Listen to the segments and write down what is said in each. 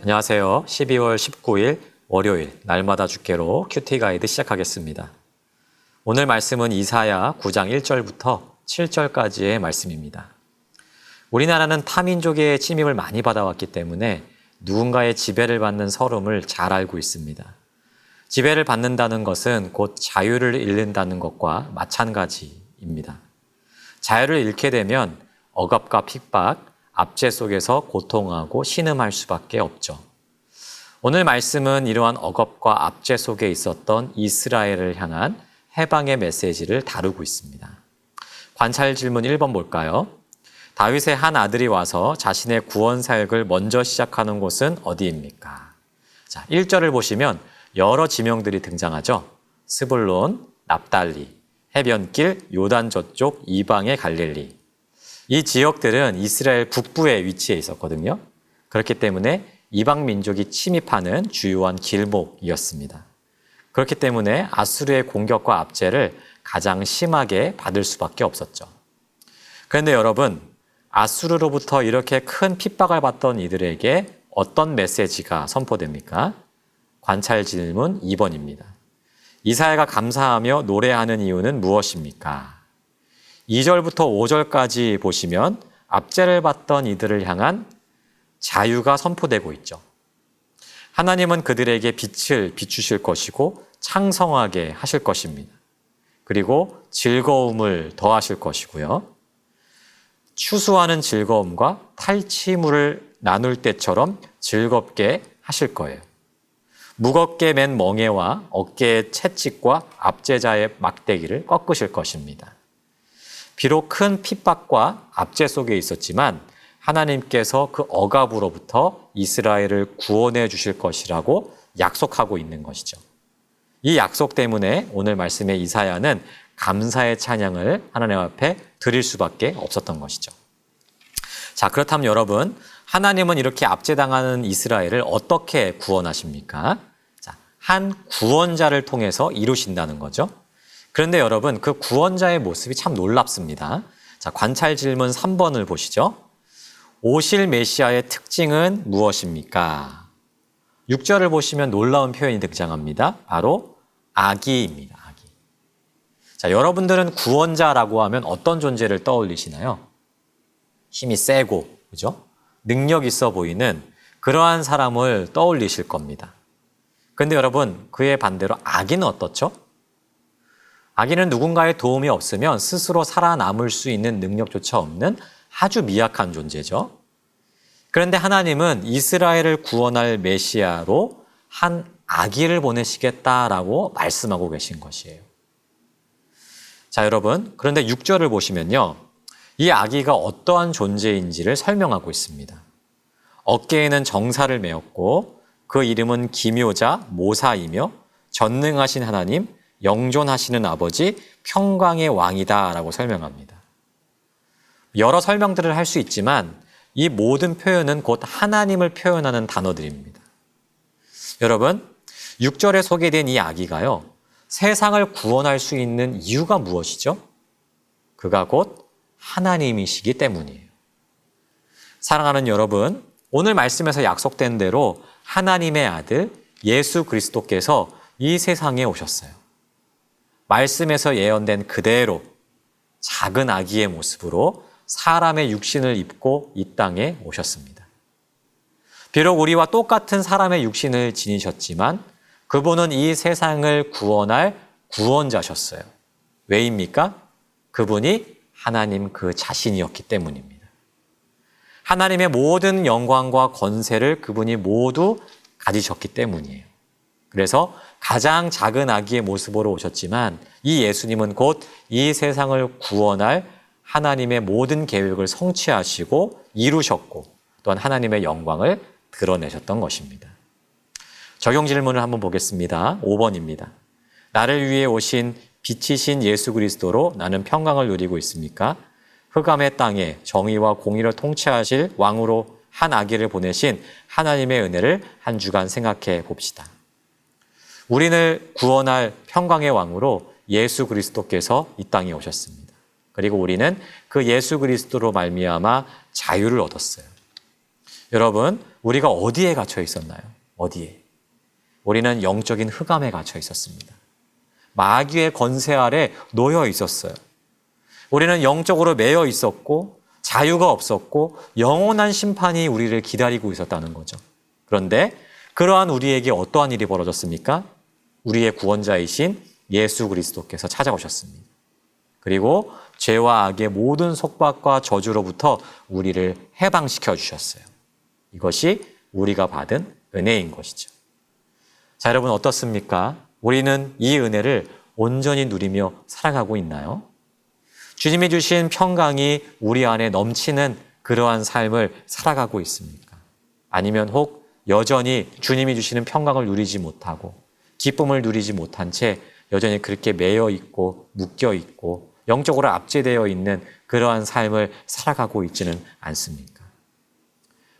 안녕하세요. 12월 19일 월요일 날마다 주께로 큐티 가이드 시작하겠습니다. 오늘 말씀은 이사야 9장 1절부터 7절까지의 말씀입니다. 우리나라는 타민족의 침입을 많이 받아왔기 때문에 누군가의 지배를 받는 서름을 잘 알고 있습니다. 지배를 받는다는 것은 곧 자유를 잃는다는 것과 마찬가지입니다. 자유를 잃게 되면 억압과 핍박, 압제 속에서 고통하고 신음할 수밖에 없죠. 오늘 말씀은 이러한 억압과 압제 속에 있었던 이스라엘을 향한 해방의 메시지를 다루고 있습니다. 관찰 질문 1번 볼까요? 다윗의 한 아들이 와서 자신의 구원 사역을 먼저 시작하는 곳은 어디입니까? 자, 1절을 보시면 여러 지명들이 등장하죠. 스불론, 납달리, 해변길, 요단 저쪽, 이방의 갈릴리. 이 지역들은 이스라엘 북부에 위치해 있었거든요. 그렇기 때문에 이방 민족이 침입하는 주요한 길목이었습니다. 그렇기 때문에 아수르의 공격과 압제를 가장 심하게 받을 수밖에 없었죠. 그런데 여러분, 아수르로부터 이렇게 큰 핍박을 받던 이들에게 어떤 메시지가 선포됩니까? 관찰 질문 2번입니다. 이사야가 감사하며 노래하는 이유는 무엇입니까? 2절부터 5절까지 보시면 압제를 받던 이들을 향한 자유가 선포되고 있죠. 하나님은 그들에게 빛을 비추실 것이고 창성하게 하실 것입니다. 그리고 즐거움을 더하실 것이고요. 추수하는 즐거움과 탈취물을 나눌 때처럼 즐겁게 하실 거예요. 무겁게 맨 멍에와 어깨의 채찍과 압제자의 막대기를 꺾으실 것입니다. 비록 큰 핍박과 압제 속에 있었지만 하나님께서 그 억압으로부터 이스라엘을 구원해 주실 것이라고 약속하고 있는 것이죠. 이 약속 때문에 오늘 말씀의 이사야는 감사의 찬양을 하나님 앞에 드릴 수밖에 없었던 것이죠. 자, 그렇다면 여러분, 하나님은 이렇게 압제당하는 이스라엘을 어떻게 구원하십니까? 자, 한 구원자를 통해서 이루신다는 거죠. 그런데 여러분, 그 구원자의 모습이 참 놀랍습니다. 자, 관찰 질문 3번을 보시죠. 오실 메시아의 특징은 무엇입니까? 6절을 보시면 놀라운 표현이 등장합니다. 바로 아기입니다. 아기. 자, 여러분들은 구원자라고 하면 어떤 존재를 떠올리시나요? 힘이 세고, 그죠? 능력 있어 보이는 그러한 사람을 떠올리실 겁니다. 그런데 여러분, 그의 반대로 아기는 어떻죠? 아기는 누군가의 도움이 없으면 스스로 살아남을 수 있는 능력조차 없는 아주 미약한 존재죠. 그런데 하나님은 이스라엘을 구원할 메시아로 한 아기를 보내시겠다라고 말씀하고 계신 것이에요. 자, 여러분, 그런데 6절을 보시면요. 이 아기가 어떠한 존재인지를 설명하고 있습니다. 어깨에는 정사를 메었고 그 이름은 기묘자 모사이며 전능하신 하나님, 영존하시는 아버지, 평강의 왕이다 라고 설명합니다. 여러 설명들을 할 수 있지만 이 모든 표현은 곧 하나님을 표현하는 단어들입니다. 여러분, 6절에 소개된 이 아기가요, 세상을 구원할 수 있는 이유가 무엇이죠? 그가 곧 하나님이시기 때문이에요. 사랑하는 여러분, 오늘 말씀에서 약속된 대로 하나님의 아들 예수 그리스도께서 이 세상에 오셨어요. 말씀에서 예언된 그대로 작은 아기의 모습으로 사람의 육신을 입고 이 땅에 오셨습니다. 비록 우리와 똑같은 사람의 육신을 지니셨지만 그분은 이 세상을 구원할 구원자셨어요. 왜입니까? 그분이 하나님 그 자신이었기 때문입니다. 하나님의 모든 영광과 권세를 그분이 모두 가지셨기 때문이에요. 그래서 가장 작은 아기의 모습으로 오셨지만 이 예수님은 곧 이 세상을 구원할 하나님의 모든 계획을 성취하시고 이루셨고 또한 하나님의 영광을 드러내셨던 것입니다. 적용 질문을 한번 보겠습니다. 5번입니다. 나를 위해 오신 빛이신 예수 그리스도로 나는 평강을 누리고 있습니까? 흑암의 땅에 정의와 공의를 통치하실 왕으로 한 아기를 보내신 하나님의 은혜를 한 주간 생각해 봅시다. 우리를 구원할 평강의 왕으로 예수 그리스도께서 이 땅에 오셨습니다. 그리고 우리는 그 예수 그리스도로 말미암아 자유를 얻었어요. 여러분, 우리가 어디에 갇혀 있었나요? 어디에? 우리는 영적인 흑암에 갇혀 있었습니다. 마귀의 권세 아래 놓여 있었어요. 우리는 영적으로 매여 있었고 자유가 없었고 영원한 심판이 우리를 기다리고 있었다는 거죠. 그런데 그러한 우리에게 어떠한 일이 벌어졌습니까? 우리의 구원자이신 예수 그리스도께서 찾아오셨습니다. 그리고 죄와 악의 모든 속박과 저주로부터 우리를 해방시켜 주셨어요. 이것이 우리가 받은 은혜인 것이죠. 자, 여러분 어떻습니까? 우리는 이 은혜를 온전히 누리며 살아가고 있나요? 주님이 주신 평강이 우리 안에 넘치는 그러한 삶을 살아가고 있습니까? 아니면 혹 여전히 주님이 주시는 평강을 누리지 못하고 기쁨을 누리지 못한 채 여전히 그렇게 매여 있고 묶여 있고 영적으로 압제되어 있는 그러한 삶을 살아가고 있지는 않습니까?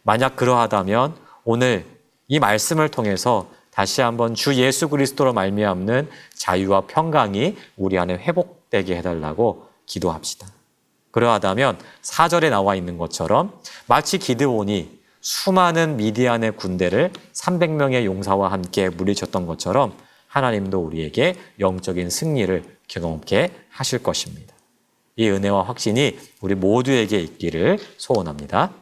만약 그러하다면 오늘 이 말씀을 통해서 다시 한번 주 예수 그리스도로 말미암는 자유와 평강이 우리 안에 회복되게 해달라고 기도합시다. 그러하다면 4절에 나와 있는 것처럼 마치 기드온이 수많은 미디안의 군대를 300명의 용사와 함께 물리쳤던 것처럼 하나님도 우리에게 영적인 승리를 경험케 하실 것입니다. 이 은혜와 확신이 우리 모두에게 있기를 소원합니다.